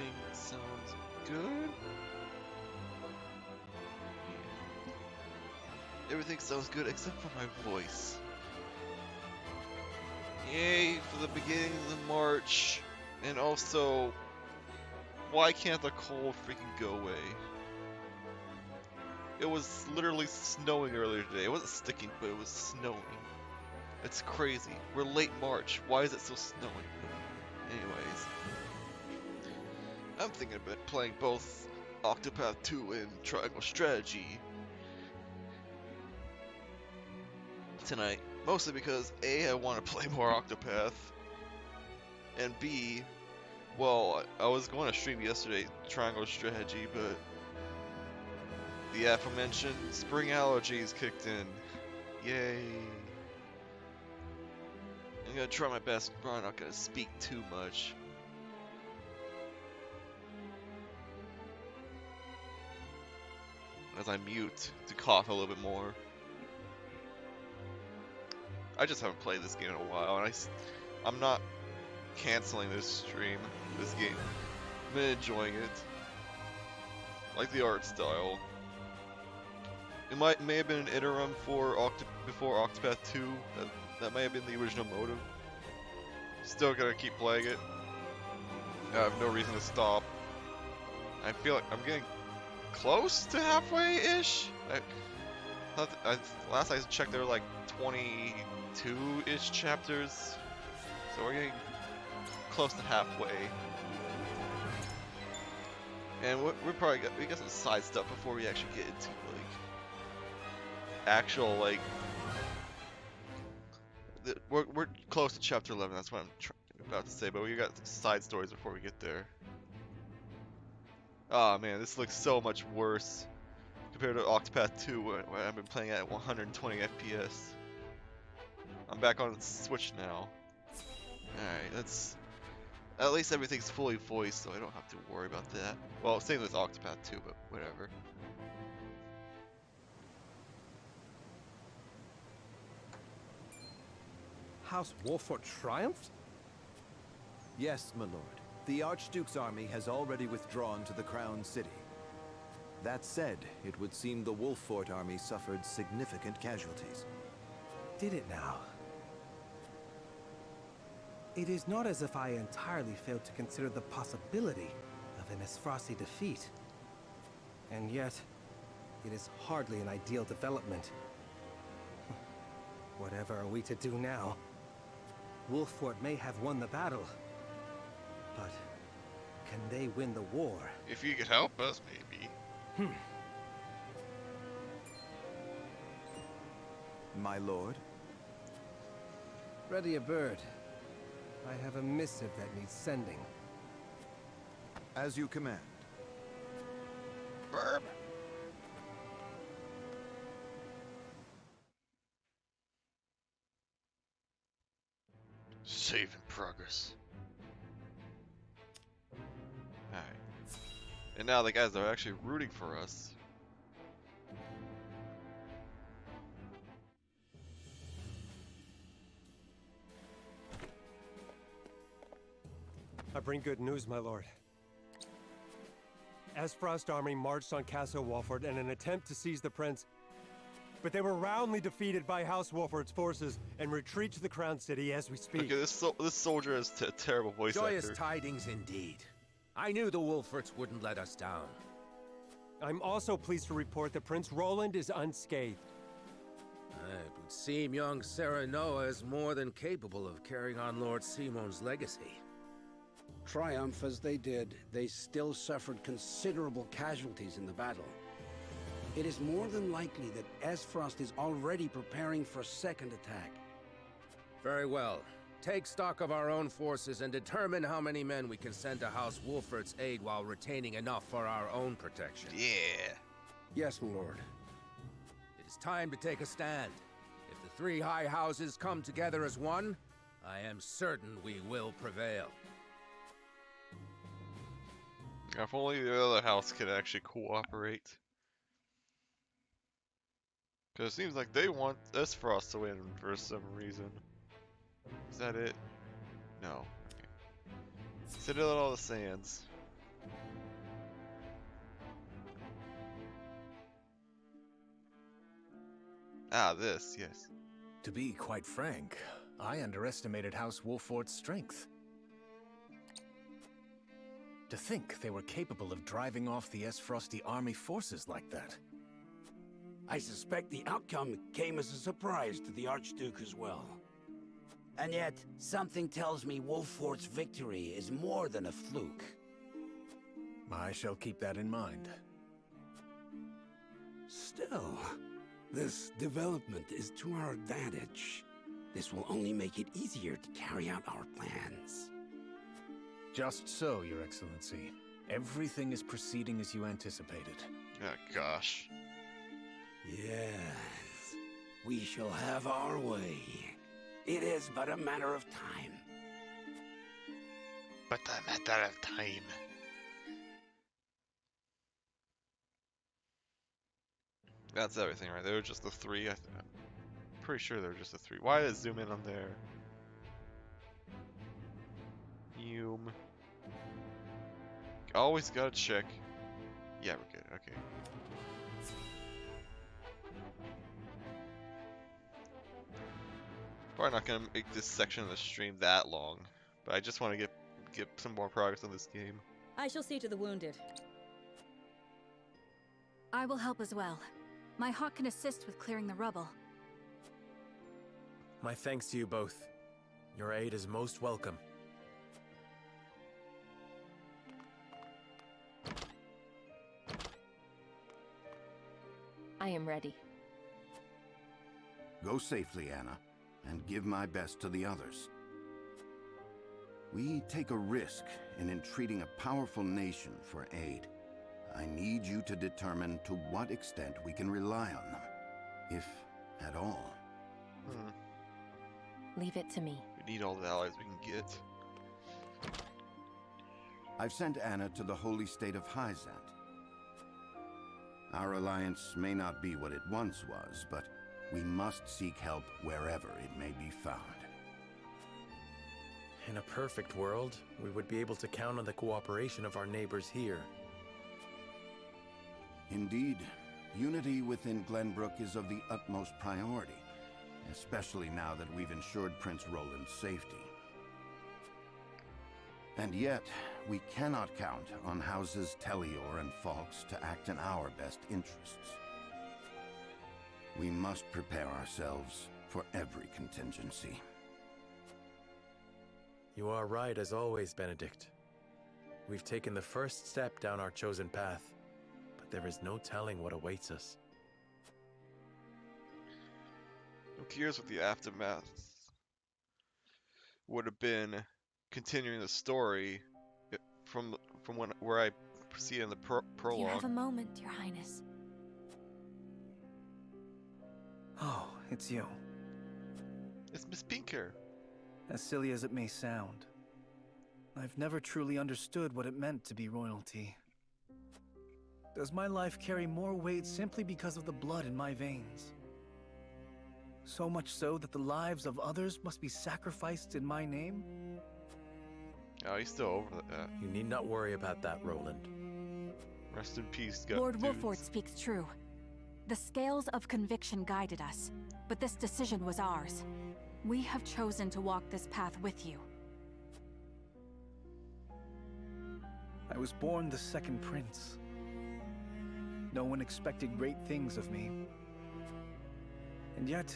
everything sounds good. Everything sounds good except for my voice. Yay for the beginning of the March, and also, why can't the cold freaking go away? It was literally snowing earlier today. It wasn't sticking, but it was snowing. It's crazy. We're late March. Why is it still snowing? Anyways, I'm thinking about playing both Octopath 2 and Triangle Strategy tonight. Mostly because A, I want to play more Octopath, and B, well, I was going to stream yesterday Triangle Strategy, but the aforementioned spring allergies kicked in. Yay. I'm gonna try my best, but I'm not gonna speak too much. As I mute to cough a little bit more. I just haven't played this game in a while, and I'm not canceling this stream, this game. I've been enjoying it. I like the art style. It may have been an interim for before Octopath 2. That may have been the original motive. Still gonna keep playing it. I have no reason to stop. I feel like I'm getting close to halfway-ish. Last I checked, there were like 22-ish chapters, so we're getting close to halfway. And we got some side stuff before we actually get into actual we're close to chapter 11. That's what I'm about to say. But we got side stories before we get there. Oh man, this looks so much worse compared to Octopath 2, where I've been playing at 120 FPS. I'm back on Switch now. Alright, that's... At least everything's fully voiced, so I don't have to worry about that. Well, same with Octopath 2, but whatever. House Wolfort triumphed? Yes, my lord. The Archduke's army has already withdrawn to the Crown City. That said, it would seem the Wolfort army suffered significant casualties. Did it now? It is not as if I entirely failed to consider the possibility of an Esfrasi defeat. And yet, it is hardly an ideal development. Whatever are we to do now? Wolfort may have won the battle, but can they win the war? If you could help us, maybe. My lord? Ready a bird. I have a missive that needs sending. As you command. Burp. Save in progress. Alright. And now the guys are actually rooting for us. I bring good news, my lord. Esfrost army marched on Castle Wolford in an attempt to seize the prince, but they were roundly defeated by House Wolford's forces and retreat to the Crown City as we speak. Okay, this soldier has a terrible voice Joyous actor. tidings indeed. I knew the Wolforts wouldn't let us down. I'm also pleased to report that Prince Roland is unscathed. It would seem young Serenoa is more than capable of carrying on Lord Simon's legacy. Triumph as they did, they still suffered considerable casualties in the battle. It is more than likely that Esfrost is already preparing for a second attack. Very well. Take stock of our own forces and determine how many men we can send to House Wolfort's aid while retaining enough for our own protection. Yeah. Yes, my lord. It is time to take a stand. If the three high houses come together as one, I am certain we will prevail. If only the other house could actually cooperate. Because it seems like they want Esfrost to win for some reason. Is that it? No. Okay. Citadel of the Sands. Ah, this, yes. To be quite frank, I underestimated House Wolfort's strength. To think they were capable of driving off the Frosty army forces like that. I suspect the outcome came as a surprise to the Archduke as well. And yet, something tells me Wolfort's victory is more than a fluke. I shall keep that in mind. Still, this development is to our advantage. This will only make it easier to carry out our plans. Just so, Your Excellency. Everything is proceeding as you anticipated. Oh, gosh. Yes, we shall have our way. It is but a matter of time. But a matter of time. That's everything, right? They were just the three. I'm pretty sure they were just the three. Why did it zoom in on there? Hume. Always gotta check. Yeah, we're good. Okay. Probably not gonna make this section of the stream that long, but I just want to get some more progress on this game. I shall see to the wounded. I will help as well. My hawk can assist with clearing the rubble. My thanks to you both. Your aid is most welcome. I am ready. Go safely, Anna, and give my best to the others. We take a risk in entreating a powerful nation for aid. I need you to determine to what extent we can rely on them, if at all. Leave it to me. We need all the allies we can get. I've sent Anna to the holy state of Hyzant. Our alliance may not be what it once was, but we must seek help wherever it may be found. In a perfect world, we would be able to count on the cooperation of our neighbors here. Indeed, unity within Glenbrook is of the utmost priority, especially now that we've ensured Prince Roland's safety. And yet, we cannot count on Houses Tellior and Falks to act in our best interests. We must prepare ourselves for every contingency. You are right as always, Benedict. We've taken the first step down our chosen path, but there is no telling what awaits us. Who cares what the aftermath would have been? Continuing the story from where I see it in the prologue. Do you have a moment, Your Highness? Oh, it's you. It's Miss Pinker. As silly as it may sound, I've never truly understood what it meant to be royalty. Does my life carry more weight simply because of the blood in my veins? So much so that the lives of others must be sacrificed in my name? Oh, he's still over that. You need not worry about that, Roland. Rest in peace, Lord dudes. Wolfort speaks true. The scales of conviction guided us, but this decision was ours. We have chosen to walk this path with you. I was born the second prince. No one expected great things of me. And yet,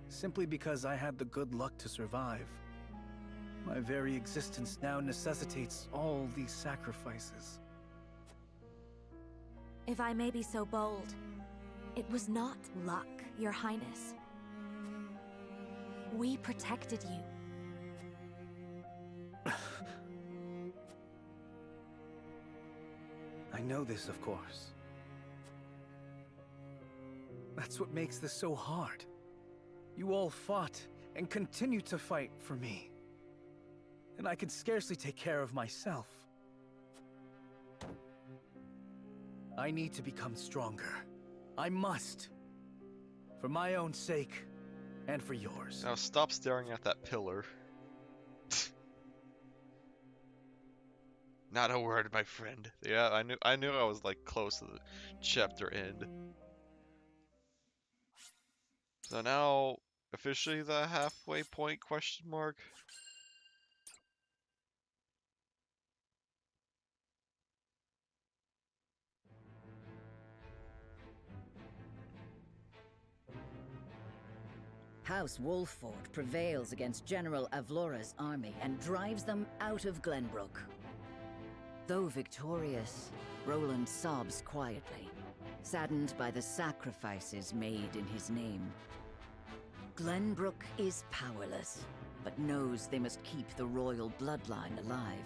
simply because I had the good luck to survive, my very existence now necessitates all these sacrifices. If I may be so bold, it was not luck, Your Highness. We protected you. I know this, of course. That's what makes this so hard. You all fought and continue to fight for me. And I can scarcely take care of myself. I need to become stronger. I must. For my own sake, and for yours. Now stop staring at that pillar. Not a word, my friend. Yeah, I knew I was like close to the chapter end. So now, officially the halfway point question mark? House Wolffort prevails against General Avlora's army and drives them out of Glenbrook. Though victorious, Roland sobs quietly, saddened by the sacrifices made in his name. Glenbrook is powerless, but knows they must keep the royal bloodline alive.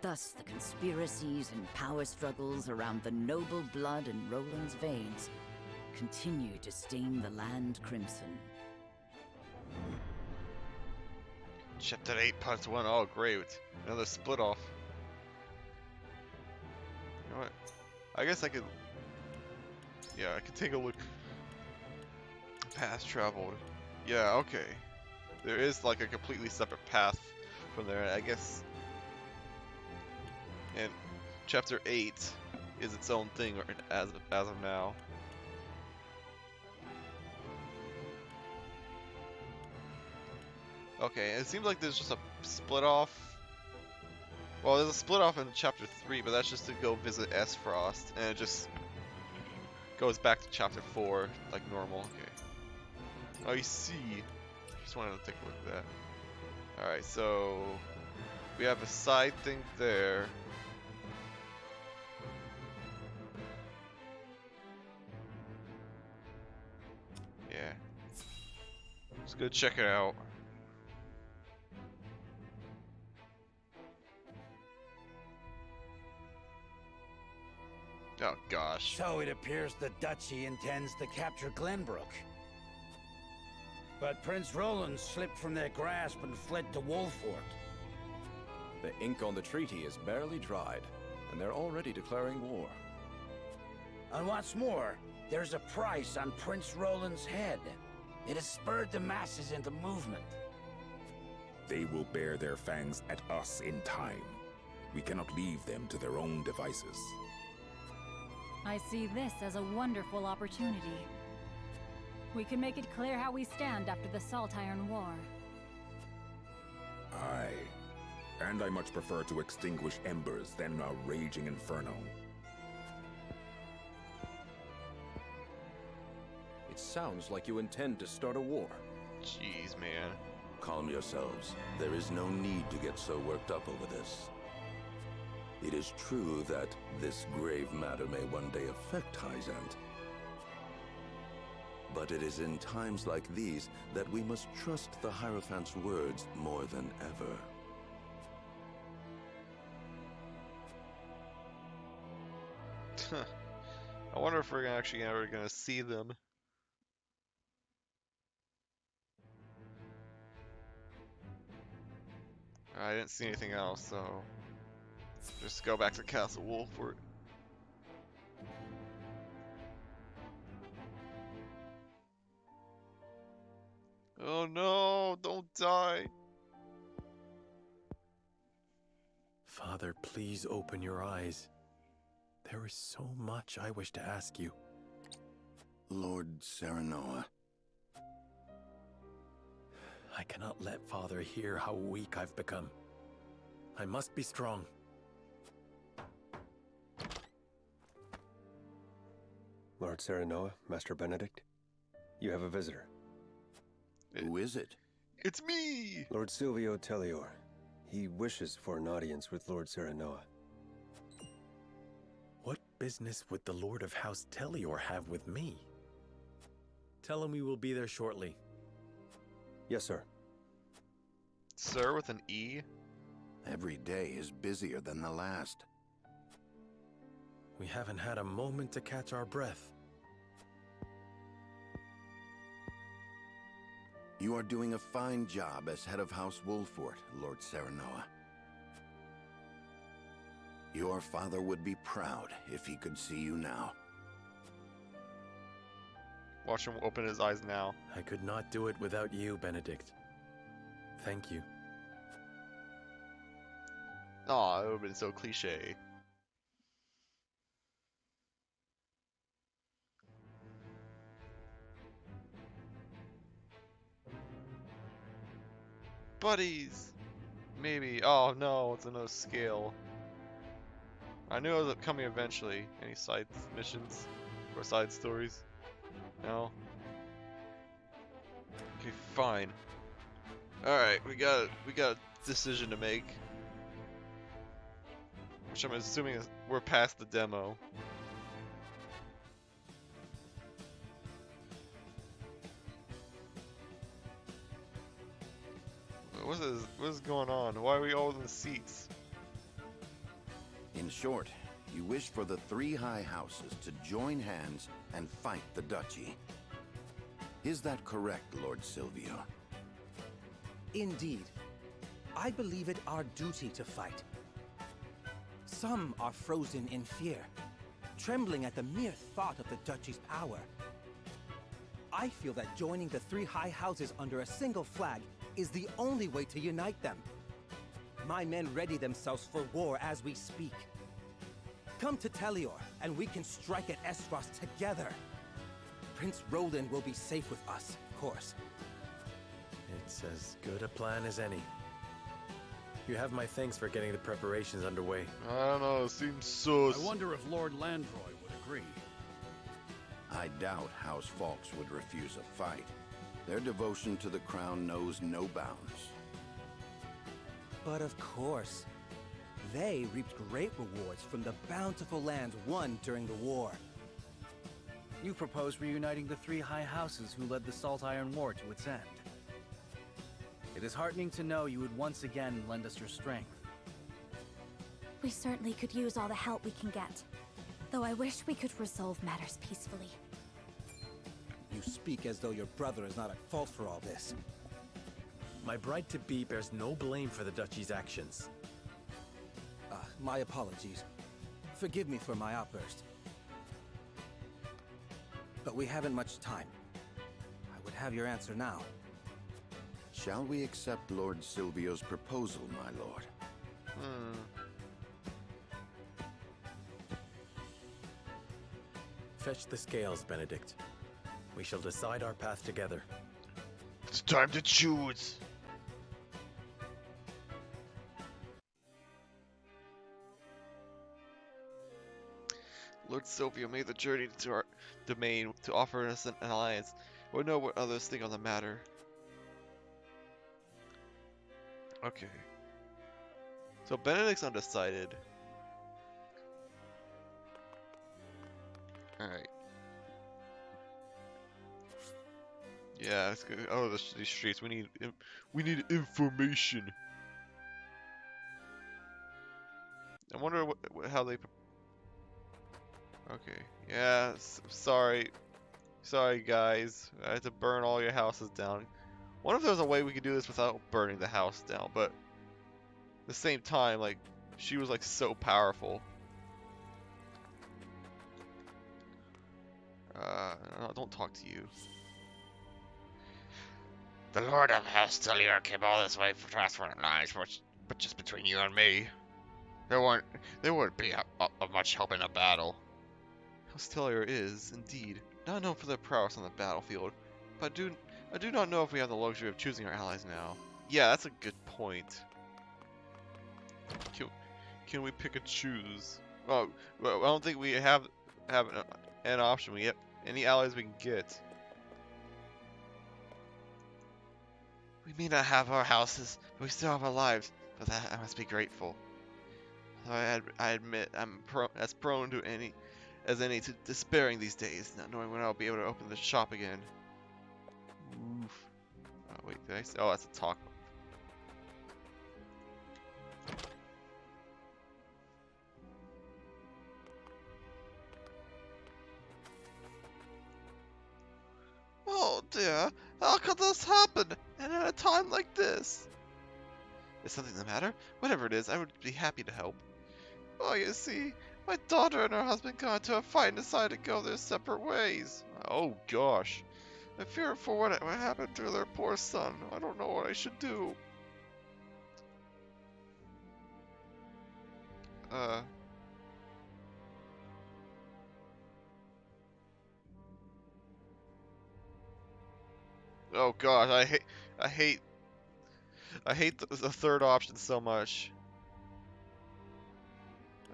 Thus, the conspiracies and power struggles around the noble blood in Roland's veins continue to stain the land crimson. Chapter 8, Part 1. Oh, great. Another split off. You know what? I guess I could... Yeah, I could take a look. Path traveled. Yeah, okay. There is like a completely separate path from there, I guess. And Chapter 8 is its own thing as of now. Okay, it seems like there's just a split off. Well, there's a split off in Chapter 3, but that's just to go visit Esfrost, and it just goes back to Chapter 4 like normal. Okay. Oh, you see. Just wanted to take a look at that. Alright, so we have a side thing there. Yeah. Let's go check it out. Oh gosh. So it appears the Duchy intends to capture Glenbrook. But Prince Roland slipped from their grasp and fled to Wolffort. The ink on the treaty is barely dried, and they're already declaring war. And what's more, there's a price on Prince Roland's head. It has spurred the masses into movement. They will bear their fangs at us in time. We cannot leave them to their own devices. I see this as a wonderful opportunity. We can make it clear how we stand after the Salt Iron War. Aye. And I much prefer to extinguish embers than a raging inferno. It sounds like you intend to start a war. Jeez, man. Calm yourselves. There is no need to get so worked up over this. It is true that this grave matter may one day affect Hyzant. But it is in times like these that we must trust the Hierophant's words more than ever. I wonder if we're actually ever gonna see them. I didn't see anything else, so just go back to Castle Wolffort. Oh no, don't die. Father, please open your eyes. There is so much I wish to ask you. Lord Serenoa. I cannot let Father hear how weak I've become. I must be strong. Lord Serenoa, Master Benedict, you have a visitor. Who is it? It's me! Lord Silvio Tellior. He wishes for an audience with Lord Serenoa. What business would the Lord of House Tellior have with me? Tell him we will be there shortly. Yes, sir. Sir with an E? Every day is busier than the last. We haven't had a moment to catch our breath. You are doing a fine job as head of House Wolffort, Lord Serenoa. Your father would be proud if he could see you now. Watch him open his eyes now. I could not do it without you, Benedict. Thank you. Aw, it would have been so cliche. buddies. Maybe. Oh no, it's another scale. I knew it was coming eventually. Any side missions or side stories? No. Okay, fine. All right, we got a decision to make, which I'm assuming is we're past the demo. What is going on? Why are we all in the seats? In short, you wish for the three high houses to join hands and fight the duchy. Is that correct, Lord Silvio? Indeed. I believe it our duty to fight. Some are frozen in fear, trembling at the mere thought of the duchy's power. I feel that joining the three high houses under a single flag is the only way to unite them. My men ready themselves for war as we speak. Come to Telior, and we can strike at Esros together. Prince Roland will be safe with us, of course. It's as good a plan as any. You have my thanks for getting the preparations underway. I don't know, it seems so... I wonder if Lord Landroy would agree. I doubt House Fawkes would refuse a fight. Their devotion to the crown knows no bounds. But of course, they reaped great rewards from the bountiful lands won during the war. You propose reuniting the three high houses who led the Salt Iron War to its end. It is heartening to know you would once again lend us your strength. We certainly could use all the help we can get. Though I wish we could resolve matters peacefully. You speak as though your brother is not at fault for all this. My bride-to-be bears no blame for the duchy's actions. My apologies. Forgive me for my outburst. But we haven't much time. I would have your answer now. Shall we accept Lord Silvio's proposal, my lord? Fetch the scales, Benedict. We shall decide our path together. It's time to choose! Lord Silvio made the journey to our domain to offer us an alliance. We know what others think on the matter. Okay. So Benedict's undecided. Alright. Yeah, it's good. Oh, these streets. We need information. I wonder how they. Okay. Yeah. Sorry. Sorry, guys. I had to burn all your houses down. Wonder if there's a way we could do this without burning the house down. But at the same time, like, she was like so powerful. No, don't talk to you. The Lord of House Telior came all this way for transferring lines, but just between you and me, there wouldn't be of much help in a battle. House Telior is, indeed, not known for their prowess on the battlefield, but I do not know if we have the luxury of choosing our allies now. Yeah, that's a good point. Can we pick and choose? Well, I don't think we have an option. We get any allies we can get. We may not have our houses, but we still have our lives. For that, I must be grateful. Though I admit I'm as prone to any to despairing these days, not knowing when I'll be able to open the shop again. Oof. Oh, wait, did I say? Oh, that's a talk. Oh dear, how could this happen? And at a time like this? Is something the matter? Whatever it is, I would be happy to help. Oh, you see, my daughter and her husband got into a fight and decided to go their separate ways. Oh gosh. I fear for what happened to their poor son. I don't know what I should do. Oh god, I hate I hate the third option so much.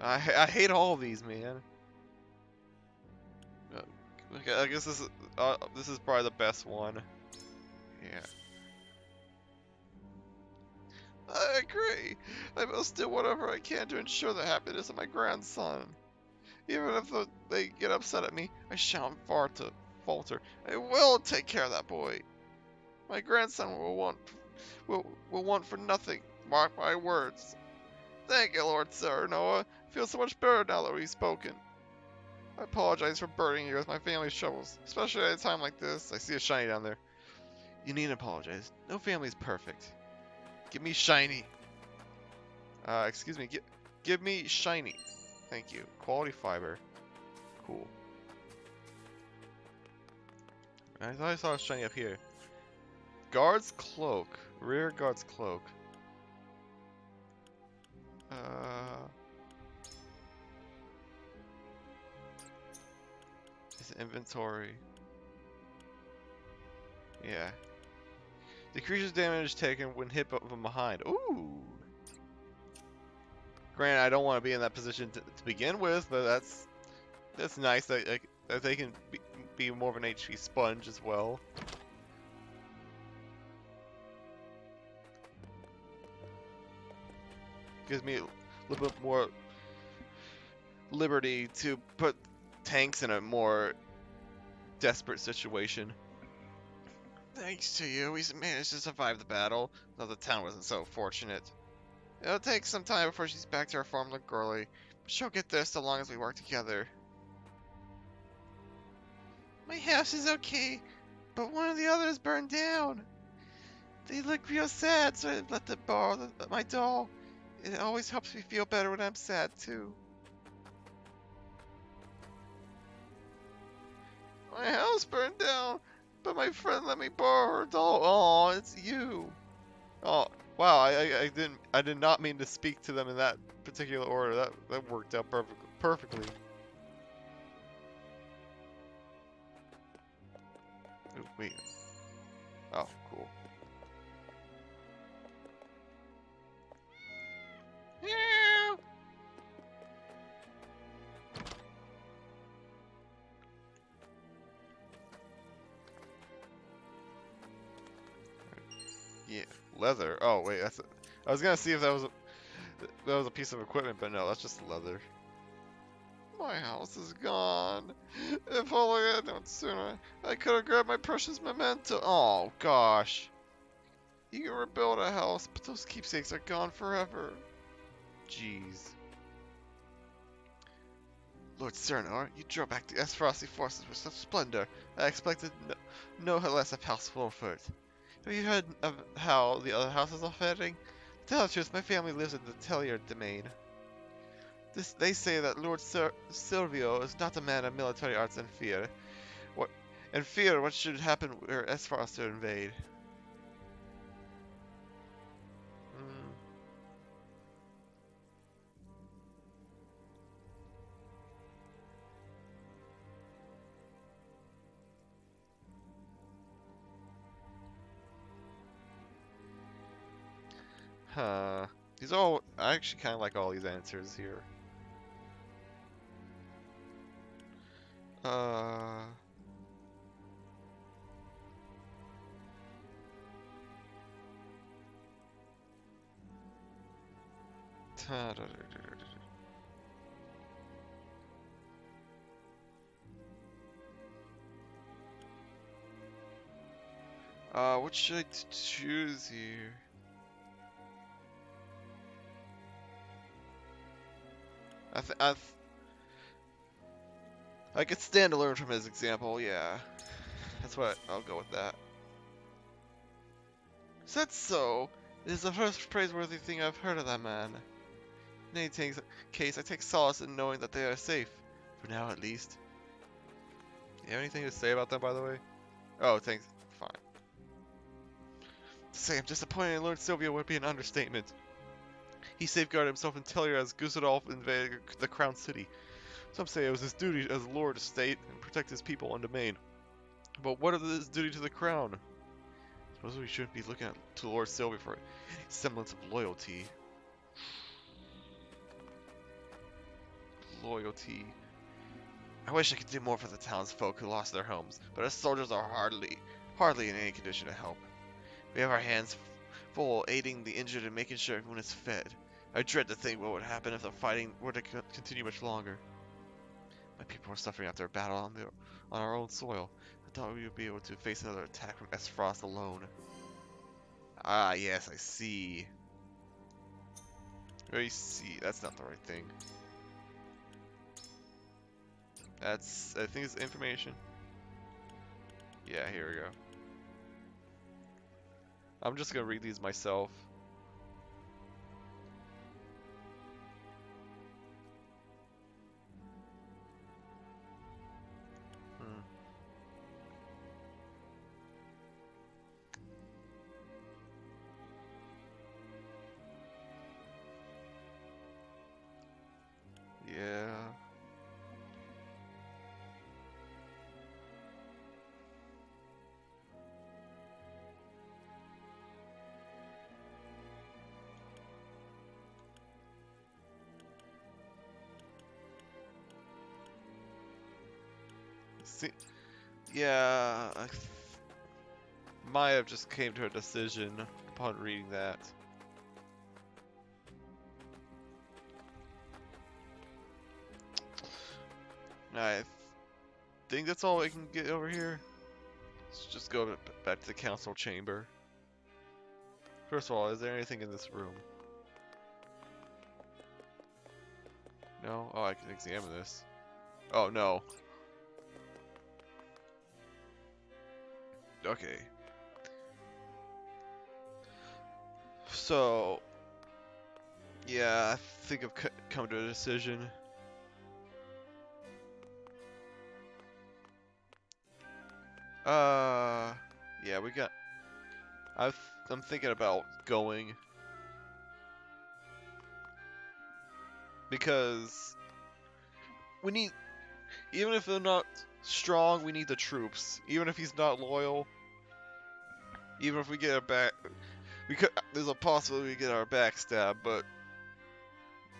I hate all of these, man. Okay, I guess this is probably the best one. Yeah. I agree. I must do whatever I can to ensure the happiness of my grandson. Even if they get upset at me, I shan't falter. I will take care of that boy. My grandson will want for nothing. Mark my words. Thank you, Lord Sir Noah. I feel so much better now that we've spoken. I apologize for burdening you with my family's troubles, especially at a time like this. I see a shiny down there. You needn't apologize. No family's perfect. Give me shiny. Excuse me. Give me shiny. Thank you. Quality fiber. Cool. I thought I saw a shiny up here. Guard's cloak. Rear guard's cloak. His inventory. Yeah. Decreases damage taken when hit from behind. Ooh. Granted, I don't want to be in that position to begin with, but that's nice that they can be more of an HP sponge as well. Gives me a little bit more liberty to put tanks in a more desperate situation. Thanks to you, we managed to survive the battle, though the town wasn't so fortunate. It'll take some time before she's back to her former girly, but she'll get there so long as we work together. My house is okay, but one of the others burned down. They look real sad, so I let them borrow my doll. It always helps me feel better when I'm sad, too. My house burned down, but my friend let me borrow her doll. Oh, it's you. Oh, wow, I did not mean to speak to them in that particular order. That worked out perfectly. Ooh, wait. Oh, cool. Yeah. Yeah, leather. Oh wait, I was gonna see if that was a piece of equipment, but no, that's just leather. My house is gone. If only I had known sooner, I could have grabbed my precious memento. Oh gosh. You can rebuild a house, but those keepsakes are gone forever. Jeez. Lord Cernor, you drove back the Esfrosty forces with such splendor. I expected no less of House Wolfert. Have you heard of how the other houses are faring? To tell the truth, my family lives in the Tellier domain. They say that Lord Silvio is not a man of military arts and fear. What should happen were Esfrost to invade. Huh. I actually kind of like all these answers here. What should I choose here? I could stand to learn from his example, yeah. That's what I'll go with that. Is that so? It is the first praiseworthy thing I've heard of that man. In any case, I take solace in knowing that they are safe. For now, at least. You have anything to say about them, by the way? Oh, thanks. Fine. To say I'm disappointed in Lord Silvio would be an understatement. He safeguarded himself in Tellier as Gusudolf invaded the Crown City. Some say it was his duty as Lord of State and protect his people and domain. But what of his duty to the Crown? Suppose we shouldn't be looking to Lord Sylvia for any semblance of loyalty. Loyalty. I wish I could do more for the townsfolk who lost their homes, but our soldiers are hardly in any condition to help. We have our hands full aiding the injured and making sure everyone is fed. I dread to think what would happen if the fighting were to continue much longer. My people are suffering after a battle on our own soil. I thought we would be able to face another attack from Frost alone. Ah, yes, I see. I see. That's not the right thing. I think it's information. Yeah, here we go. I'm just gonna read these myself. Yeah. See, yeah, I might have just came to a decision upon reading that. I think that's all I can get over here. Let's just go back to the council chamber. First of all, is there anything in this room? No? Oh, I can examine this. Oh, no. Okay. So, yeah, I think I've come to a decision. Yeah, we got. I'm thinking about going because we need. Even if they're not strong, we need the troops. Even if he's not loyal, even if we get our back, there's a possibility we get our backstab, but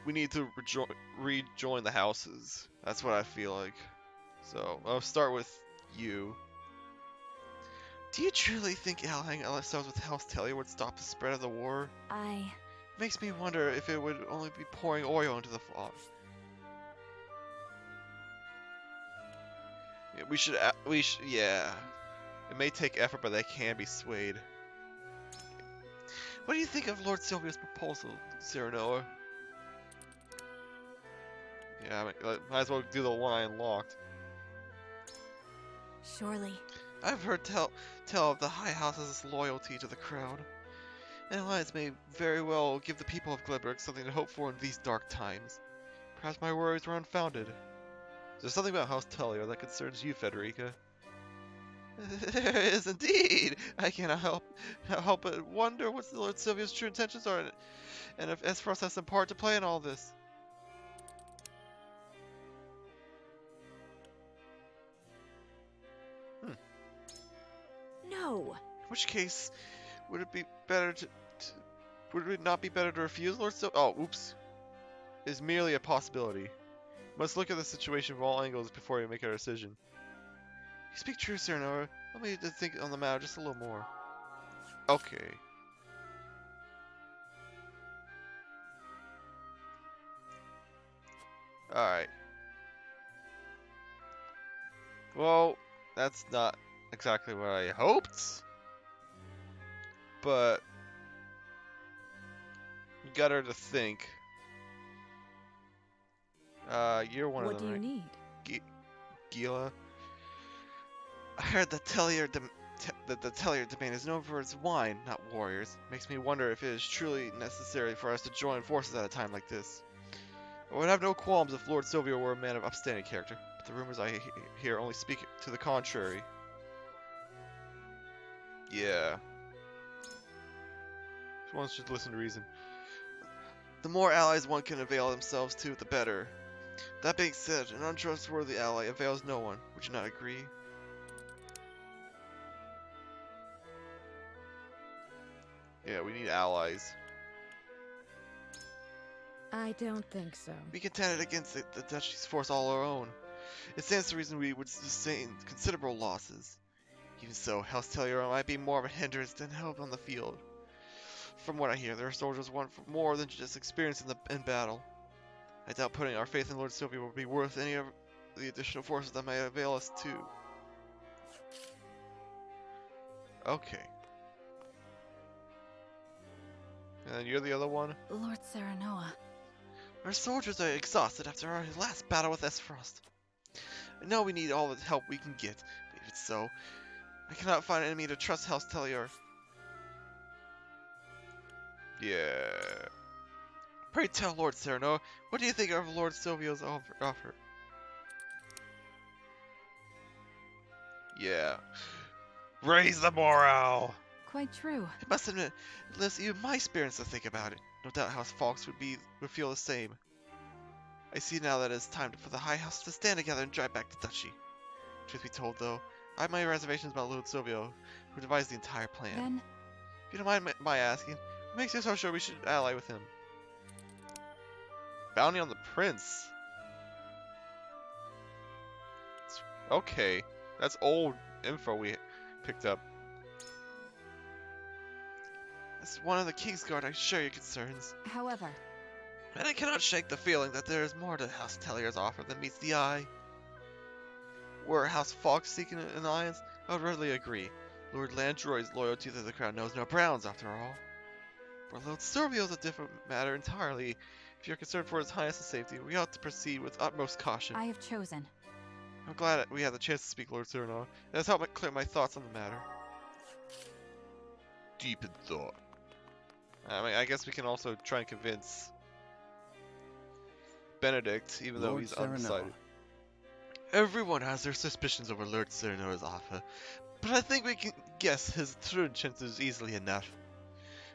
we need to rejoin the houses. That's what I feel like. So I'll start with you. Do you truly think allying ourselves with House Tellier would stop the spread of the war? Makes me wonder if it would only be pouring oil into the fire. Yeah, yeah. It may take effort, but they can be swayed. What do you think of Lord Sylvia's proposal, Cyranoa? Yeah, might as well do the one I unlocked. Surely. I've heard tell of the High House's loyalty to the crown. An alliance may very well give the people of Glenbrook something to hope for in these dark times. Perhaps my worries were unfounded. There's something about House Tellier that concerns you, Federica. There is indeed! I cannot help but wonder what Lord Sylvia's true intentions are, and if Esfrost has some part to play in all this. No. In which case, would it be better would it not be better to refuse Lord Sylvia? Oh, oops. It's merely a possibility. We must look at the situation from all angles before we make our decision. You speak true, Cyranoa. Let me just think on the matter just a little more. Okay. Alright. Well, that's not exactly what I hoped. But you got her to think. You're one of them, right? What do you need? Gila. I heard that the Tellier domain is known for its wine, not warriors. Makes me wonder if it is truly necessary for us to join forces at a time like this. I would have no qualms if Lord Sylvia were a man of upstanding character, but the rumors I hear only speak to the contrary. Yeah. One should listen to reason. The more allies one can avail themselves to, the better. That being said, an untrustworthy ally avails no one. Would you not agree? Yeah, we need allies. I don't think so. We contended against the duchy's force all our own. It stands to reason we would sustain considerable losses. Even so, House Tellior might be more of a hindrance than help on the field. From what I hear, their soldiers want more than just experience in battle. I doubt putting our faith in Lord Sylvia will be worth any of the additional forces that may avail us too. Okay. And you're the other one? Lord Serenoa. Our soldiers are exhausted after our last battle with Frost. I know we need all the help we can get, but even so, I cannot find an enemy to trust House Tellior. Yeah. Pray tell Lord Serenoa, what do you think of Lord Silvio's offer? Yeah. Raise the morale! Quite true. I must admit, it lifts even my spirits to think about it. No doubt House Fawkes would feel the same. I see now that it is time for the High House to stand together and drive back the duchy. Truth be told, though, I have my reservations about Lord Silvio, who devised the entire plan. Then, if you don't mind my asking, what makes you so sure we should ally with him? Bounty on the Prince. Okay, that's old info we picked up. As one of the Kingsguard, I share your concerns. however, And I cannot shake the feeling that there is more to House Tellior's offer than meets the eye. Were House Fawkes seeking an alliance, I would readily agree. Lord Landroy's loyalty to the crown knows no bounds, after all. For Lord Silvio is a different matter entirely. If you're concerned for His Highness's safety, we ought to proceed with utmost caution. I have chosen. I'm glad that we had the chance to speak, Lord Serenoa. It has helped me clear my thoughts on the matter. Deep in thought. I mean, I guess we can also try and convince Benedict, even though he's undecided. Everyone has their suspicions over Lord Serenoa's offer, but I think we can guess his true intentions easily enough.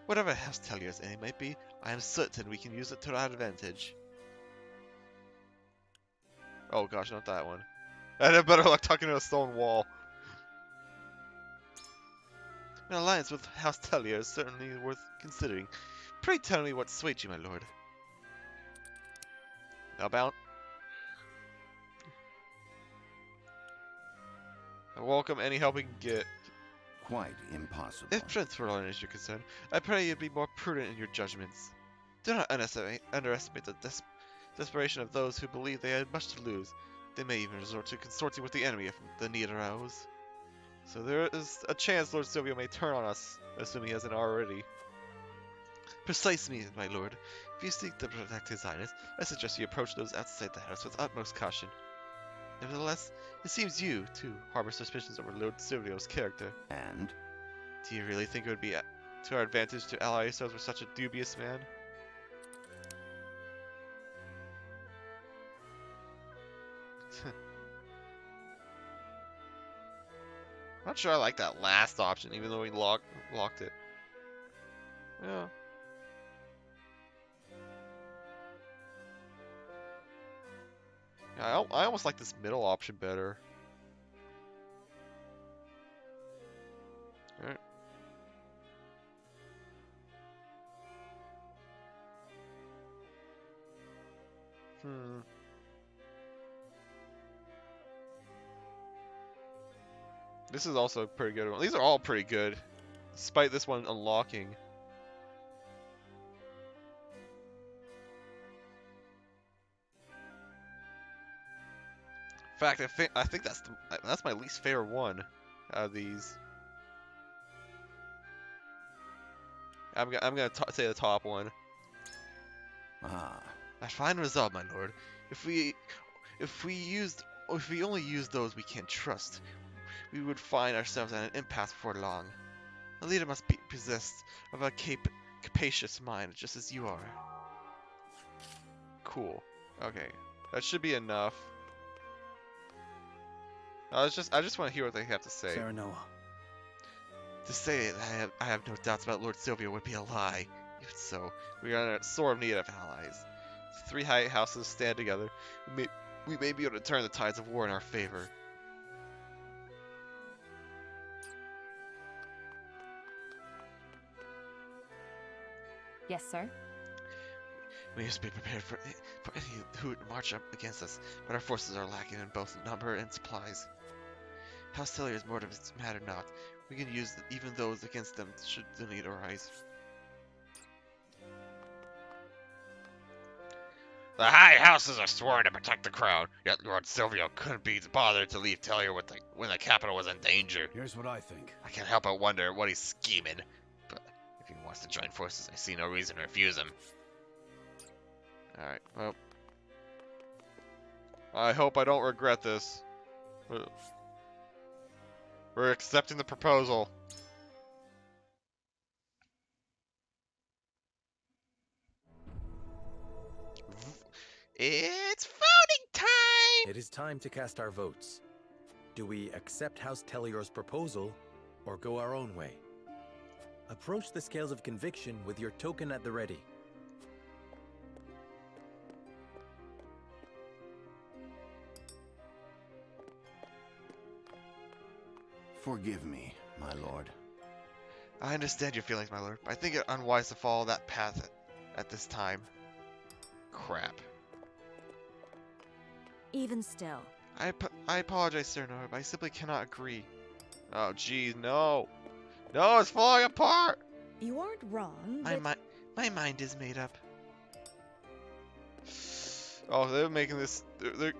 Whatever House Tellior's aim might be, I am certain we can use it to our advantage. Oh gosh, not that one. I'd have better luck talking to a stone wall. An alliance with House Tellior is certainly worth considering. Pray tell me what swayed you, my lord. Now bound. I welcome any help we can get. Quite impossible. If Prince Roland is your concern, I pray you be more prudent in your judgments. Do not underestimate the desperation of those who believe they had much to lose. They may even resort to consorting with the enemy if the need arose. So there is a chance Lord Silvio may turn on us, assuming he hasn't already. Precisely, my lord. If you seek to protect His Highness, I suggest you approach those outside the house with utmost caution. Nevertheless, it seems you, too, harbor suspicions over Lord Silvio's character. And? Do you really think it would be to our advantage to ally ourselves with such a dubious man? Not sure I like that last option, even though we locked it. Yeah. I almost like this middle option better. Alright. This is also a pretty good one. These are all pretty good, despite this one unlocking. In fact, I think that's my least favorite one out of these. I'm gonna say the top one. I find resolve, my lord. If we only use those we can trust, we would find ourselves at an impasse before long. A leader must be possessed of a capacious mind, just as you are. Cool. Okay, that should be enough. I just want to hear what they have to say. Serenoa. To say that I have no doubts about Lord Silvio would be a lie. Even so, we are in a sore need of allies. If the three high houses stand together, we may be able to turn the tides of war in our favor. Yes, sir. We must be prepared for any who would march up against us, but our forces are lacking in both number and supplies. House Tellier's motives matter not. We can use even those against them should the need arise. The High Houses are sworn to protect the crown, yet Lord Silvio couldn't be bothered to leave Tellier when the capital was in danger. Here's what I think. I can't help but wonder what he's scheming, but if he wants to join forces, I see no reason to refuse him. Alright, well. I hope I don't regret this. We're accepting the proposal. It's voting time! It is time to cast our votes. Do we accept House Tellior's proposal, or go our own way? Approach the scales of conviction with your token at the ready. Forgive me, my lord. I understand your feelings, my lord, but I think it unwise to follow that path at this time. Crap. Even still. I apologize, Sir Nora, but I simply cannot agree. Oh, geez, no. No, it's falling apart! You aren't wrong, My mind is made up. Oh, they're making this... They're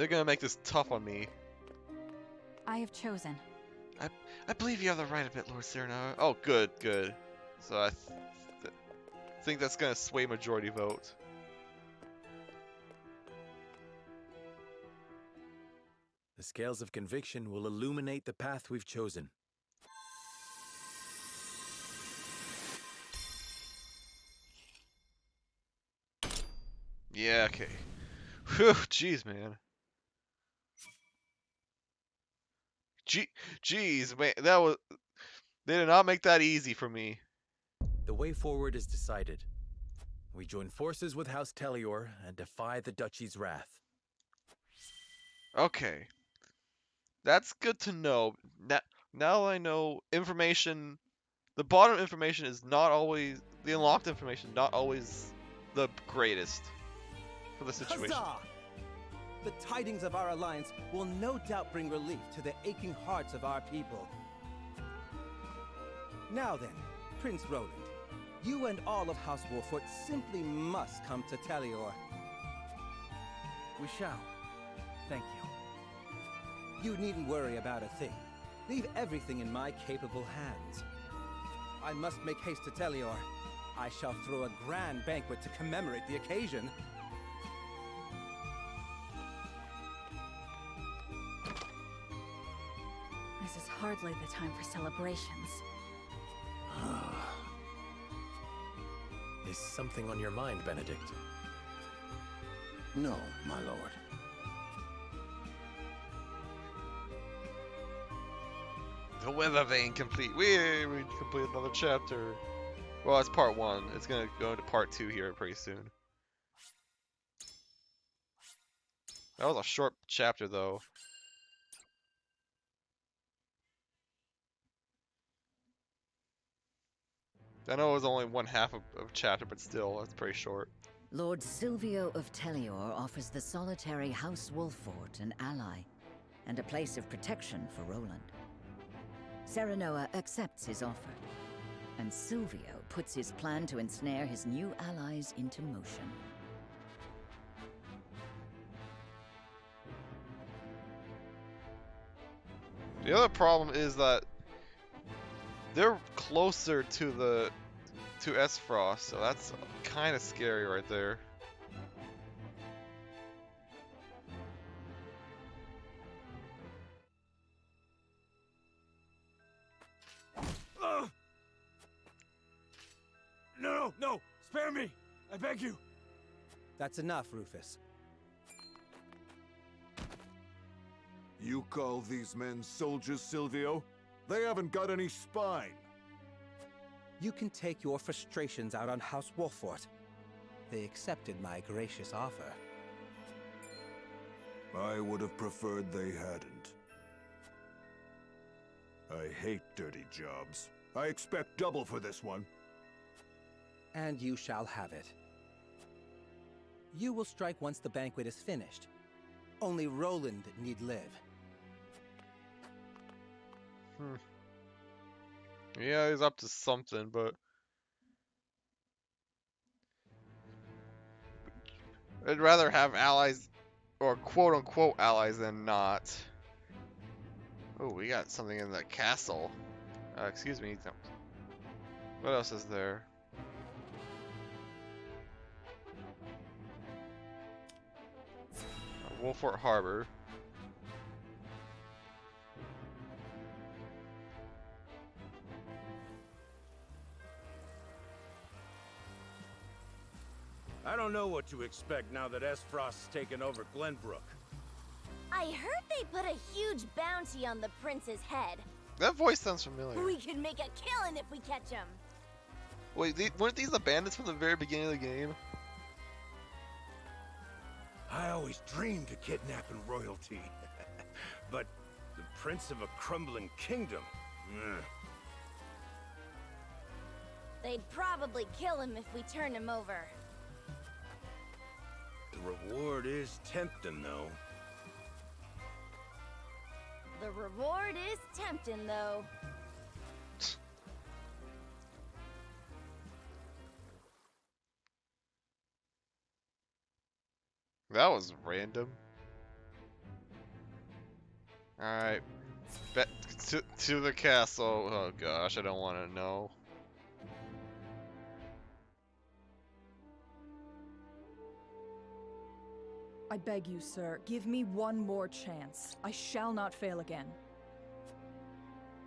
gonna make this tough on me. I have chosen. I believe you have the right of it, Lord Cyrano. Oh, good, good. So I think that's gonna sway majority vote. The scales of conviction will illuminate the path we've chosen. Yeah, okay. Whew, jeez, man. Jeez, man, that was... They did not make that easy for me. The way forward is decided. We join forces with House Tellior and defy the Duchy's wrath. Okay. That's good to know. Now I know information... The bottom information is not always... The unlocked information, not always the greatest for the situation. Huzzah! The tidings of our alliance will no doubt bring relief to the aching hearts of our people. Now then, Prince Roland, you and all of House Wolford simply must come to Tellior. We shall. Thank you. You needn't worry about a thing. Leave everything in my capable hands. I must make haste to Tellior. I shall throw a grand banquet to commemorate the occasion. This is hardly the time for celebrations. Is something on your mind, Benedict? No, my lord. The weather vein complete. We complete another chapter. Well, it's part 1. It's gonna go into part 2 here pretty soon. That was a short chapter, though. I know it was only one half of chapter, but still, that's pretty short. Lord Silvio of Tellior offers the solitary House Wolfort an ally, and a place of protection for Roland. Serenoa accepts his offer, and Silvio puts his plan to ensnare his new allies into motion. The other problem is that they're closer to Esfrost, so that's kind of scary right there. No! Spare me! I beg you! That's enough, Rufus. You call these men soldiers, Silvio? They haven't got any spine. You can take your frustrations out on House Wolfort. They accepted my gracious offer. I would have preferred they hadn't. I hate dirty jobs. I expect double for this one. and you shall have it. You will strike once the banquet is finished. Only Roland need live. Yeah, he's up to something, but I'd rather have allies, or quote-unquote allies, than not. Oh, we got something in the castle. Excuse me. No. What else is there? Wolfort Harbor. I don't know what to expect now that Frost's taken over Glenbrook. I heard they put a huge bounty on the prince's head. That voice sounds familiar. We can make a killing if we catch him. Wait, weren't these the bandits from the very beginning of the game? I always dreamed of kidnapping royalty. But the prince of a crumbling kingdom? They'd probably kill him if we turn him over. The reward is tempting, though. The reward is tempting, though. That was random. Alright. To the castle. Oh gosh, I don't want to know. I beg you, sir, give me one more chance. I shall not fail again.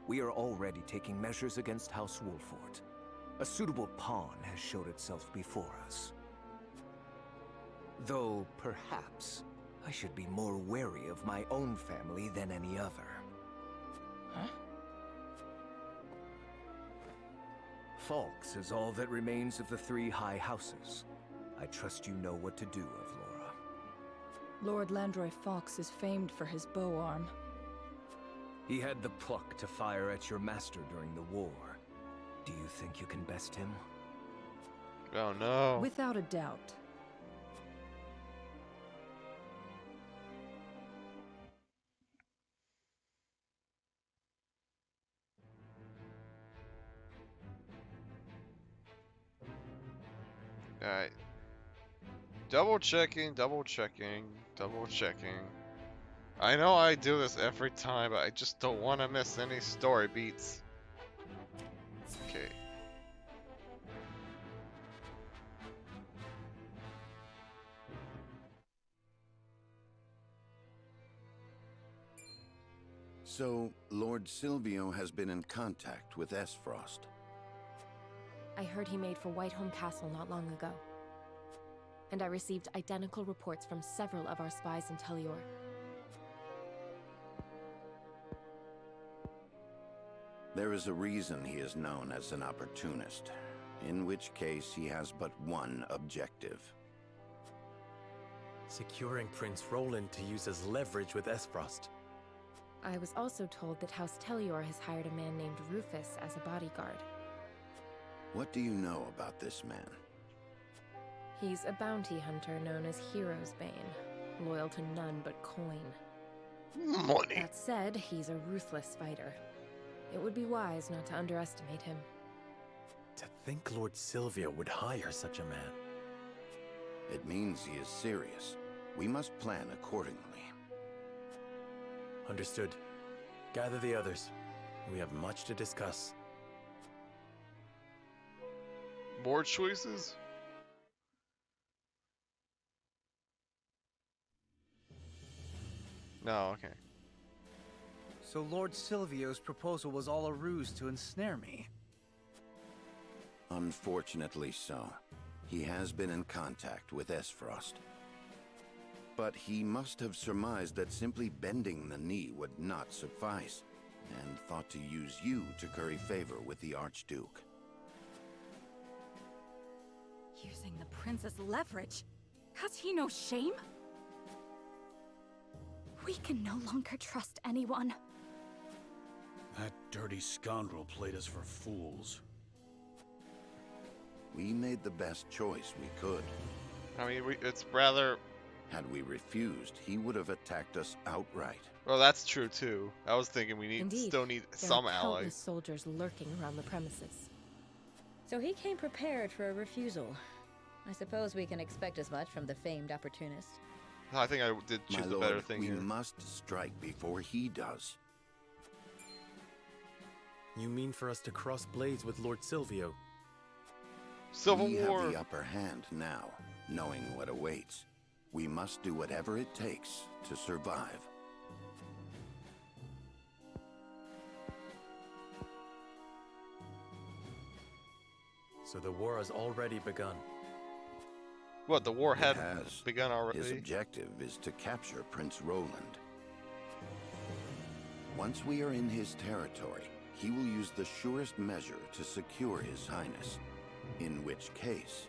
We are already taking measures against House Wolfort. A suitable pawn has showed itself before us. Though, perhaps, I should be more wary of my own family than any other. Huh? Falks is all that remains of the three high houses. I trust you know what to do, Avlora. Lord Landroy Fox is famed for his bow arm. He had the pluck to fire at your master during the war. Do you think you can best him? Oh no. Without a doubt. Alright. Double checking, double checking, double checking. I know I do this every time, but I just don't want to miss any story beats. Okay. So, Lord Silvio has been in contact with Frost. I heard he made for Whiteholm Castle not long ago. And I received identical reports from several of our spies in Telior. There is a reason he is known as an opportunist, in which case he has but one objective. Securing Prince Roland to use as leverage with Frost. I was also told that House Telior has hired a man named Rufus as a bodyguard. What do you know about this man? He's a bounty hunter known as Hero's Bane, loyal to none but coin. Money. That said, he's a ruthless fighter. It would be wise not to underestimate him. To think Lord Silvio would hire such a man. It means he is serious. We must plan accordingly. Understood. Gather the others. We have much to discuss. More choices? No, okay. So Lord Silvio's proposal was all a ruse to ensnare me? Unfortunately so. He has been in contact with Frost. But he must have surmised that simply bending the knee would not suffice, and thought to use you to curry favor with the Archduke. Using the prince's leverage? Has he no shame? We can no longer trust anyone. That dirty scoundrel played us for fools. We made the best choice we could. I mean, it's rather... Had we refused, he would have attacked us outright. Well, that's true too. I was thinking we Indeed, still need there some are countless allies. soldiers lurking around the premises. So he came prepared for a refusal. I suppose we can expect as much from the famed opportunist. I think I did My choose the lord, better thing we here. must strike before he does. You mean for us to cross blades with Lord Silvio? Civil we War. have the upper hand now, knowing what awaits. We must do whatever it takes to survive. So the war has already begun. What, the war It had has. begun already? His objective is to capture Prince Roland. Once we are in his territory, he will use the surest measure to secure His Highness. In which case...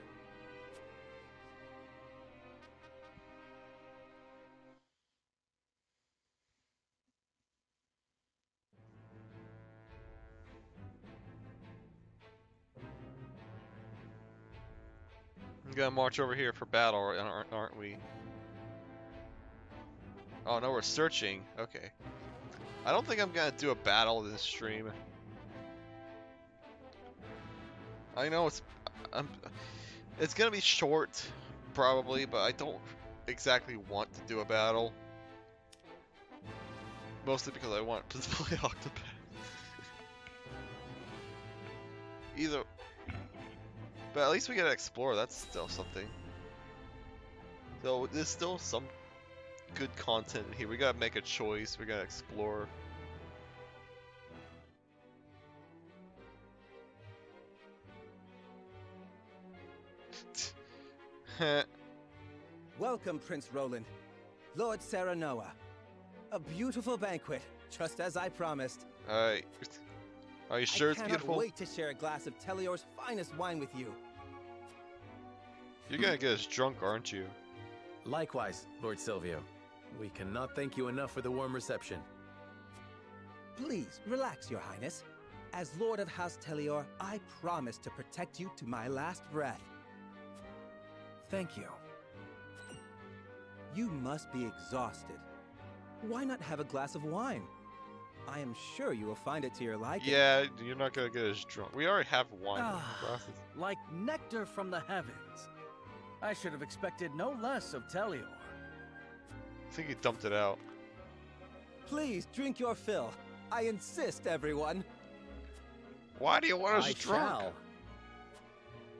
We're gonna march over here for battle, aren't we? Oh no, we're searching. Okay. I don't think I'm gonna do a battle in this stream. I know it's gonna be short, probably, but I don't exactly want to do a battle. Mostly because I want to play Octopath. Either, but at least we gotta explore. That's still something. So there's still some good content here. We gotta make a choice. We gotta explore. Welcome, Prince Roland. Lord Serenoa. A beautiful banquet, just as I promised. Alright. Are you sure it's I beautiful? cannot wait to share a glass of Telior's finest wine with you. You're gonna get us drunk, aren't you? Likewise, Lord Silvio. We cannot thank you enough for the warm reception. Please, relax, Your Highness. As Lord of House Telior, I promise to protect you to my last breath. Thank you. You must be exhausted. Why not have a glass of wine? I am sure you will find it to your liking. Yeah, you're not gonna get us drunk. We already have wine in the glasses. Like nectar from the heavens. I should have expected no less of Telior. I think he dumped it out. Please drink your fill. I insist, everyone. Why do you want us I drunk? shall.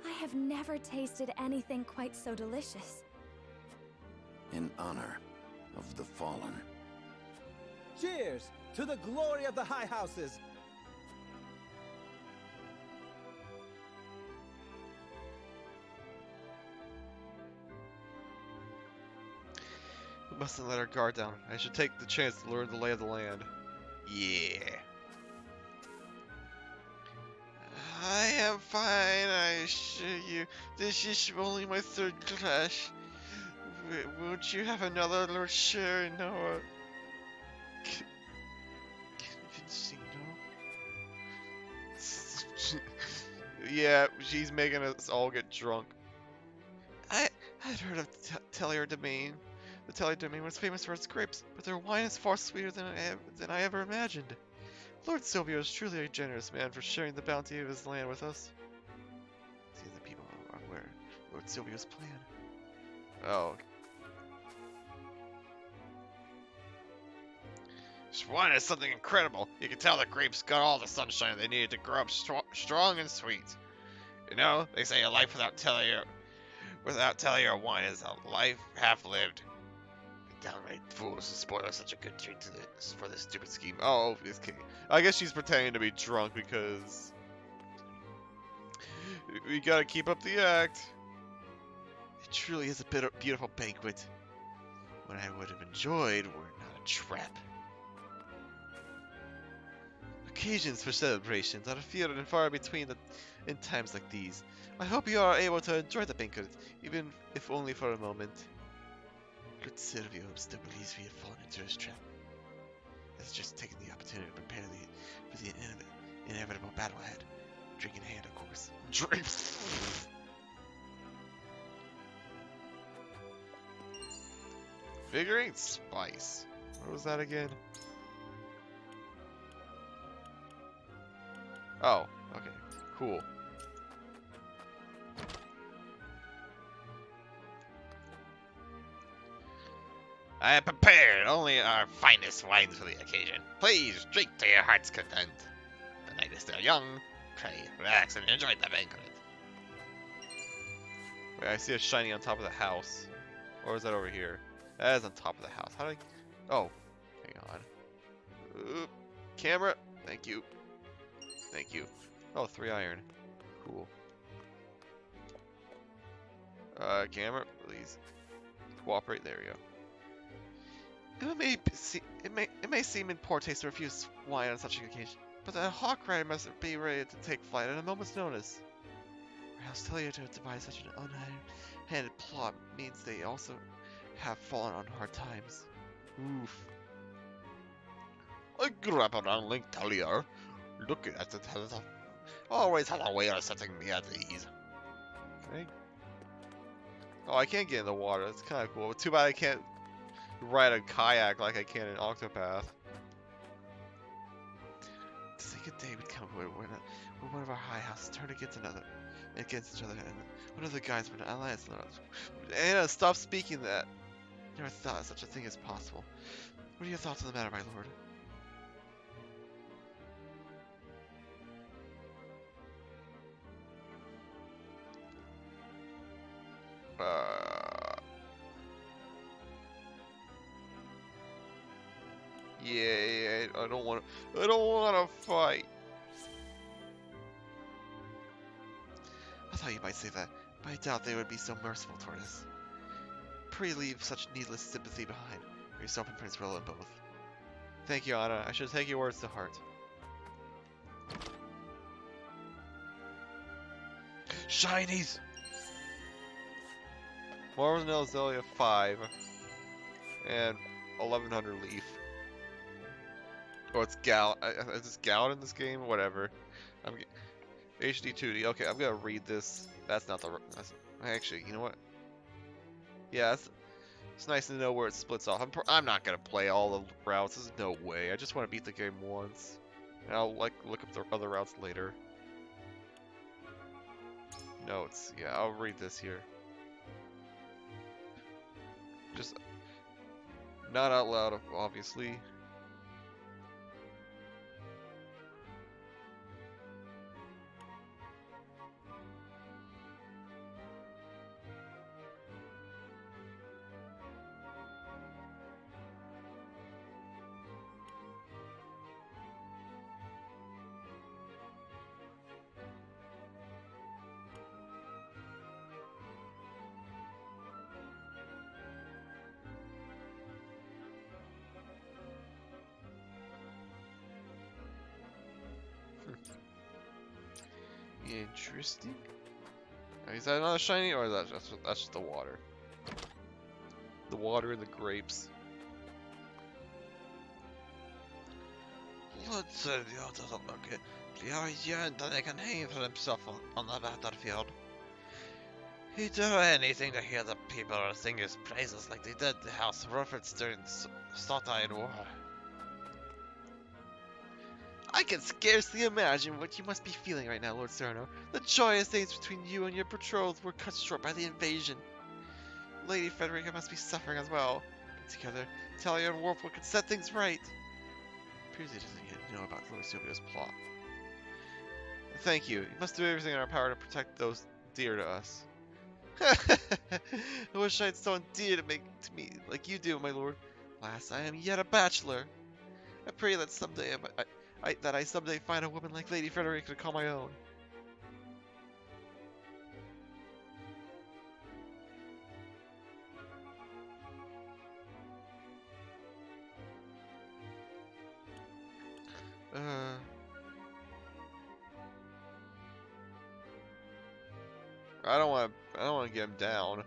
I have never tasted anything quite so delicious. in honor of the fallen. Cheers to the glory of the High Houses! We mustn't let our guard down. I should take the chance to learn the lay of the land. Yeah. I am fine, I assure you. This is only my third clash. Won't you have another, Lord Sure, Noah? Convincing, no? Yeah, she's making us all get drunk. I'd heard of Telior Domain. The Telior Domain was famous for its grapes, but their wine is far sweeter than I ever imagined. Lord Silvio is truly a generous man for sharing the bounty of his land with us. See, the people are aware of Lord Silvio's plan. Oh. This wine is something incredible. You can tell the grapes got all the sunshine they needed to grow up strong and sweet. You know, they say a life without Telior wine is a life half lived. Downright fools to spoil such a good drink for this stupid scheme. Oh, this king. I guess she's pretending to be drunk because we gotta keep up the act. It truly is a beautiful banquet. What I would have enjoyed were not a trap. Occasions for celebrations are few and far between in times like these. I hope you are able to enjoy the banquet, even if only for a moment. Good Silvio still believes we have fallen into his trap. Has just taken the opportunity to prepare for the inevitable battle ahead. Drink in hand, of course. Drink. Invigorate spice. What was that again? Oh, okay, cool. I have prepared only our finest wines for the occasion. Please drink to your heart's content. The night is still young. Pray, relax, and enjoy the banquet. Wait, I see a shiny on top of the house. Or is that over here? That is on top of the house. How do I... Oh, hang on. Oop. Camera. Thank you. Thank you. Oh, 3 iron. Cool. Camera, please. Cooperate. There we go. It may seem in poor taste to refuse wine on such an occasion, but the hawk rider must be ready to take flight at a moment's notice. Or else tell you to devise such an unhanded plot means they also have fallen on hard times. Oof. I grew up around Link Tellier. Looking at it has always had a way of setting me at ease. Okay. Oh, I can't get in the water. That's kind of cool. Too bad I can't ride a kayak like I can in Octopath. To say good day would come when one of our high houses turn against each other, and one of the guys were an alliance. Anna, stop speaking that. Never thought such a thing is possible. What are your thoughts on the matter, my lord? Yeah, I don't want to fight. I thought you might say that, but I doubt they would be so merciful toward us. Pray leave such needless sympathy behind, for yourself and Prince Roland both. Thank you, Anna. I should take your words to heart. Shinies! Marvel Zelia 5 and 1100 leaf. Oh, it's Gal. Is this Gal in this game? Whatever. HD 2D. Okay, I'm gonna read this. That's not the. Actually, you know what? Yeah, it's nice to know where it splits off. I'm not gonna play all the routes. There's no way. I just want to beat the game once, and I'll look up the other routes later. Notes. Yeah, I'll read this here. Just not out loud, obviously. Interesting. Is that another shiny, or that's just the water? The water and the grapes. Lord Silvio doesn't look it. He always yearned that he can hang for himself on the battlefield. He'd do anything to hear the people sing his praises like they did the House of Rutherford during the Saltire War. I can scarcely imagine what you must be feeling right now, Lord Cyrano. The joyous days between you and your betrothed were cut short by the invasion. Lady Frederica must be suffering as well. But together, Talia and Warford could set things right. Appears he doesn't yet know about Lord Silvio's plot. Thank you. You must do everything in our power to protect those dear to us. I wish I had someone dear to me like you do, my lord. Alas, I am yet a bachelor. I pray that someday I someday find a woman like Lady Frederica to call my own. I don't want to get him down.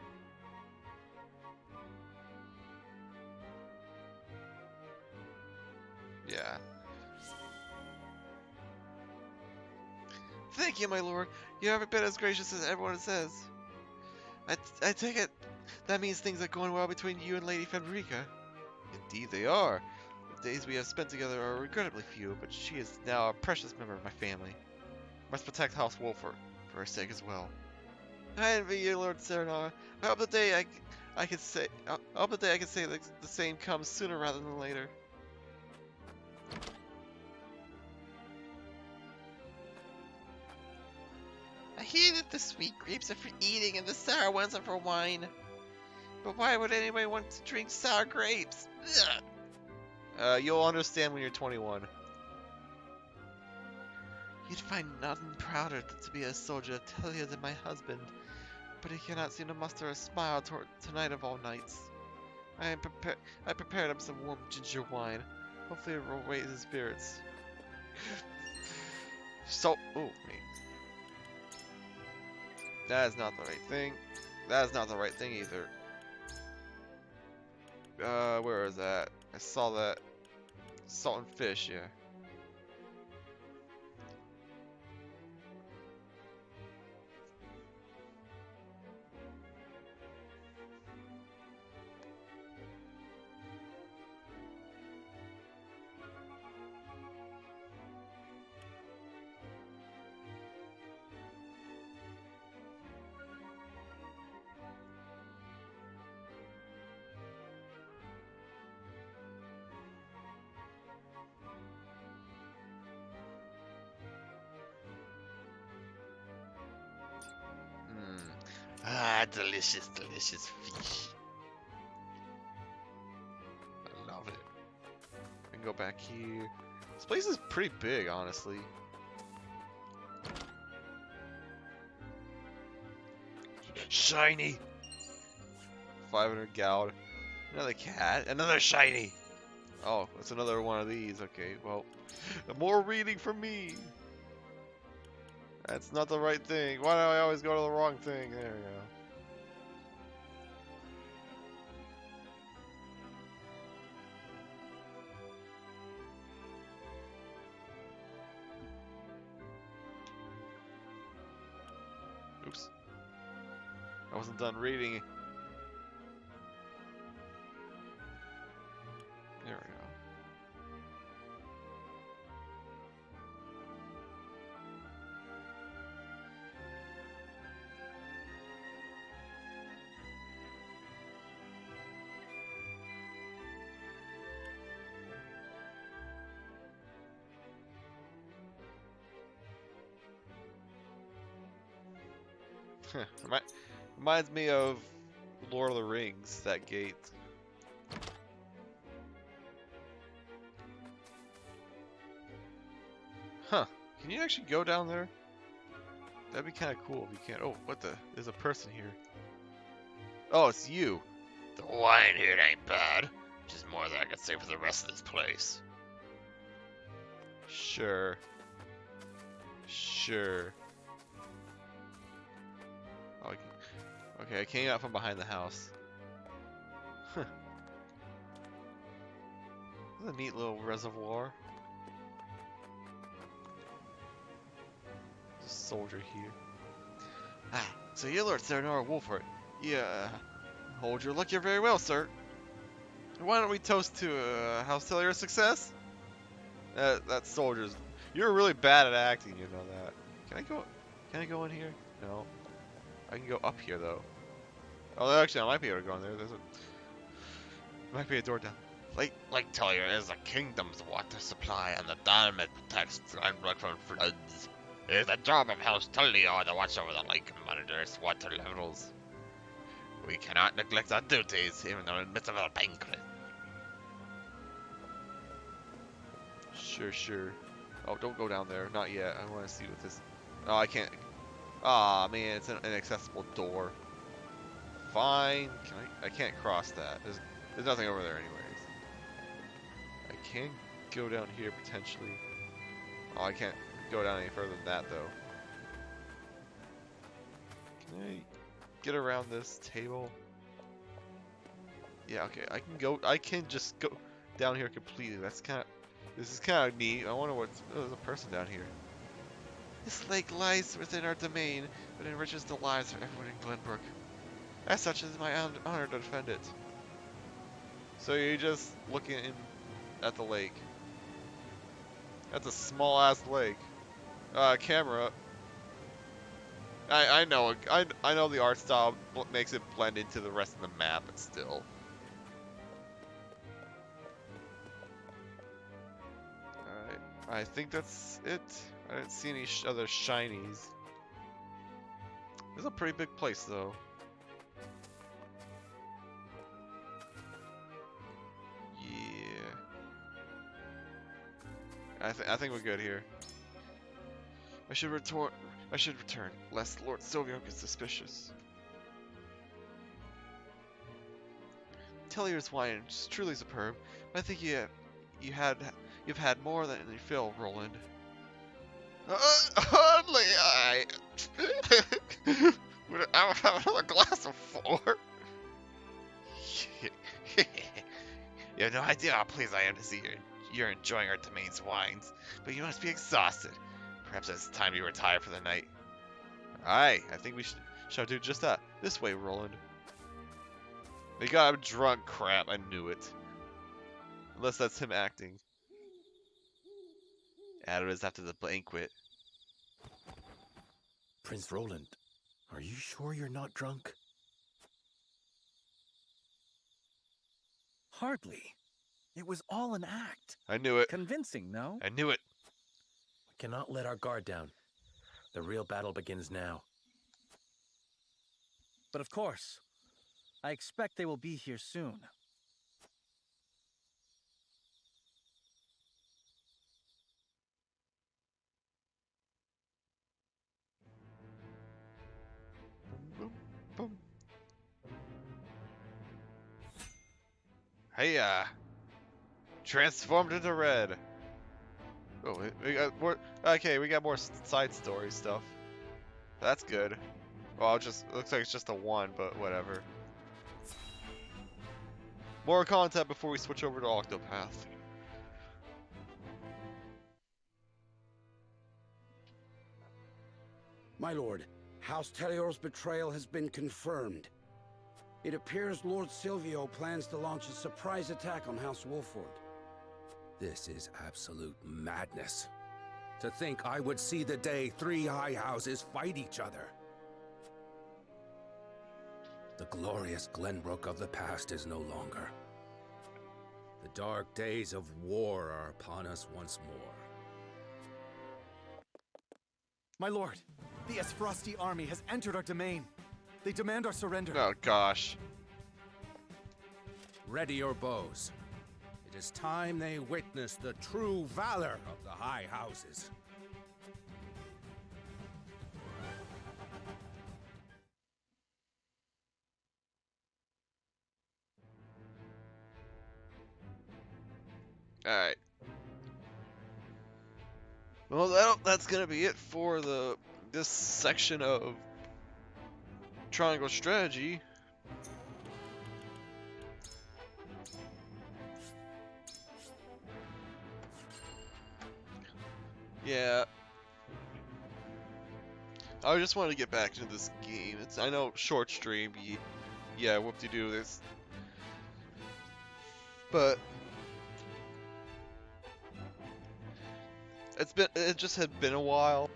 Yeah. Thank you, my lord. You haven't been as gracious as everyone says. I take it That means things are going well between you and Lady Frederica. Indeed they are. The days we have spent together are regrettably few, but she is now a precious member of my family. Must protect House Wolford, for her sake as well. I envy you, Lord Serenar. I hope the day I can say the same comes sooner rather than later. I hear that the sweet grapes are for eating and the sour ones are for wine. But why would anybody want to drink sour grapes? Ugh. You'll understand when you're 21. You'd find nothing prouder to be a soldier Telia than my husband, but he cannot seem to muster a smile toward tonight of all nights. I prepared him some warm ginger wine. Hopefully it will raise his spirits. Oh, wait. That is not the right thing. That is not the right thing either. Where is that? I saw that. Salt and fish, yeah. Ah, delicious, delicious fish. I love it. I can go back here. This place is pretty big, honestly. Shiny! 500 goud. Another cat. Another shiny! Oh, it's another one of these. Okay, well, more reading for me. That's not the right thing. Why do I always go to the wrong thing? There we go. Oops. I wasn't done reading. There we go. Reminds me of Lord of the Rings, that gate. Huh. Can you actually go down there? That'd be kind of cool if you can. Oh, what the? There's a person here. Oh, it's you. The wine here ain't bad. Which is more than I could say for the rest of this place. Sure. Sure. Oh, okay, I came out from behind the house. Huh. That's a neat little reservoir. There's a soldier here. Ah, so you're Lord Serenor Wolford. Yeah, hold your luck here very well, sir. Why don't we toast to House Tellior's success? That soldier's... You're really bad at acting, you know that. Can I go in here? No. I can go up here though. Oh, actually, I might be able to go in there. Might be a door down. Lake Tellior is the kingdom's water supply, and the dam it protects Glenbrook from floods. It is the job of House Tellior to watch over the lake and monitor its water levels. We cannot neglect our duties, even though in the midst of a banquet. Sure. Oh, don't go down there. Not yet. I want to see what this... Oh, I can't... Aw, man, it's an inaccessible door. Fine. I can't cross that. There's nothing over there anyways. I can go down here potentially. Oh, I can't go down any further than that though. Can I get around this table? Yeah, okay. I can just go down here completely. This is kind of neat. I wonder what's... Oh, there's a person down here. This lake lies within our domain, but enriches the lives of everyone in Glenbrook. As such, it is my honor to defend it. So you're just looking at the lake. That's a small ass lake. Camera. I know I know the art style makes it blend into the rest of the map, but still. Alright, I think that's it. I didn't see any other shinies. This is a pretty big place though. Yeah. I think we're good here. I should return, lest Lord Silvio gets suspicious. Tellier's wine is truly superb. I think you've had more than you fill, Roland. Only I'll have another glass of 4. You have no idea how pleased I am to see you're enjoying our domain's wines, but you must be exhausted. Perhaps it's time you retire for the night. Aye, I think we shall do just that. This way, Roland. We got him drunk, crap, I knew it. Unless that's him acting. Adam is after the banquet. Prince Roland, are you sure you're not drunk? Hardly. It was all an act. I knew it. Convincing, no? I knew it. We cannot let our guard down. The real battle begins now. But of course, I expect they will be here soon. Hey, transformed into red. Oh, we got more. Okay, we got more side story stuff. That's good. Well, it looks like it's just a 1, but whatever. More content before we switch over to Octopath. My lord, House Tellior's betrayal has been confirmed. It appears Lord Silvio plans to launch a surprise attack on House Wolford. This is absolute madness. To think I would see the day 3 high houses fight each other. The glorious Glenbrook of the past is no longer. The dark days of war are upon us once more. My lord, the Esfrosti army has entered our domain. They demand our surrender. Oh gosh. Ready your bows. It is time they witness the true valor of the high houses. Alright. Well, that's gonna be it for this section of Triangle Strategy. Yeah. I just wanted to get back into this game. I know short stream, yeah, whoop-de-doo this. But it just had been a while.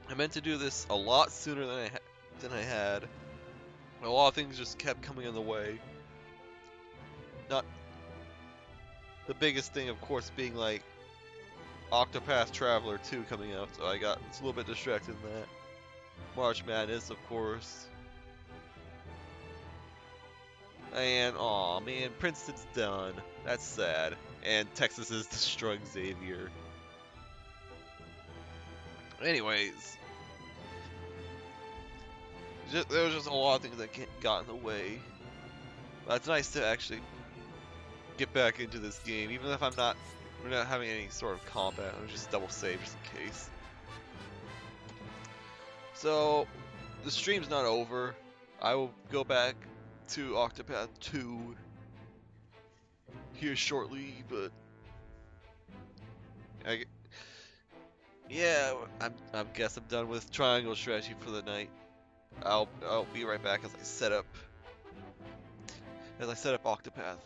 I meant to do this a lot sooner than I had. A lot of things just kept coming in the way. Not the biggest thing, of course, being like Octopath Traveler 2 coming out, so I got a little bit distracted in that. March Madness, of course. And aw man, Princeton's done. That's sad. And Texas is destroying Xavier. Anyways, there was just a lot of things that got in the way. But it's nice to actually get back into this game, even if we're not having any sort of combat. I'll just double save just in case. So the stream's not over. I will go back to Octopath 2 here shortly, but yeah, I guess I'm done with triangle strategy for the night. I'll be right back as I set up Octopath.